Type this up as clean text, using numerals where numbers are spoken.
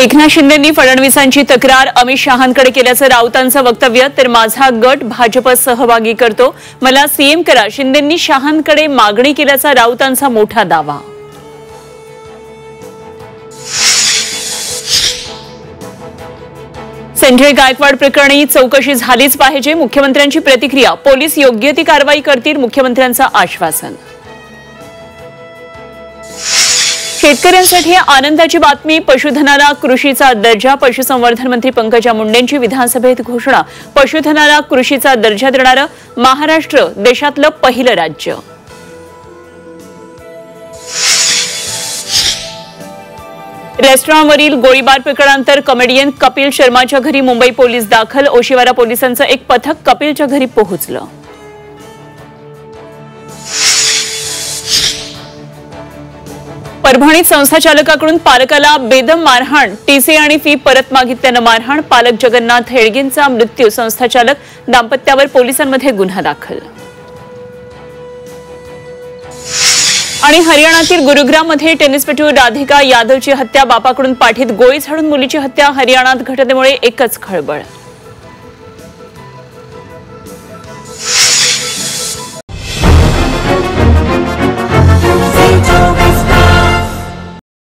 एकनाथ शिंदेंनी फडणवीसांची तक्रार अमित शहांकडे केल्याचं राऊतांचं वक्तव्य, तर माझा गट भाजपत सहभागी करतो, मला सीएम करा, शिंदेंनी शहांकडे मागणी केल्याचा राऊतांचा मोठा दावा. संजय गायकवाड प्रकरणी चौकशी झालीच पाहिजे, मुख्यमंत्र्यांची प्रतिक्रिया, पोलीस योग्य ती कारवाई करतील, मुख्यमंत्र्यांचं आश्वासन. शेतकऱ्यांसाठी आनंदाची बातमी, पशुधनाला कृषीचा दर्जा, पशुसंवर्धन मंत्री पंकजा मुंडेंची विधानसभेत घोषणा, पशुधनाला कृषीचा दर्जा देणारं महाराष्ट्र देशातलं पहिलं राज्य. रेस्टॉरंटवरील गोळीबार प्रकरणानंतर कॉमेडियन कपिल शर्माच्या घरी मुंबई पोलीस दाखल, ओशिवारा पोलिसांचं एक पथक कपिलच्या घरी पोहोचलं. परभणीत संस्था चालकाकडून पालकाला बेदम मारहाण, टीसी आणि फी परत मागितल्यानं मारहाण, पालक जगन्नाथ हेडगेंचा मृत्यू, संस्था चालक दाम्पत्यावर पोलिसांमध्ये गुन्हा दाखल. आणि हरियाणातील गुरुग्राममध्ये टेनिसपटू राधिका यादवची हत्या, बापाकडून पाठीत गोळी झाडून मुलीची हत्या, हरियाणात घटनेमुळे एकच खळबळ.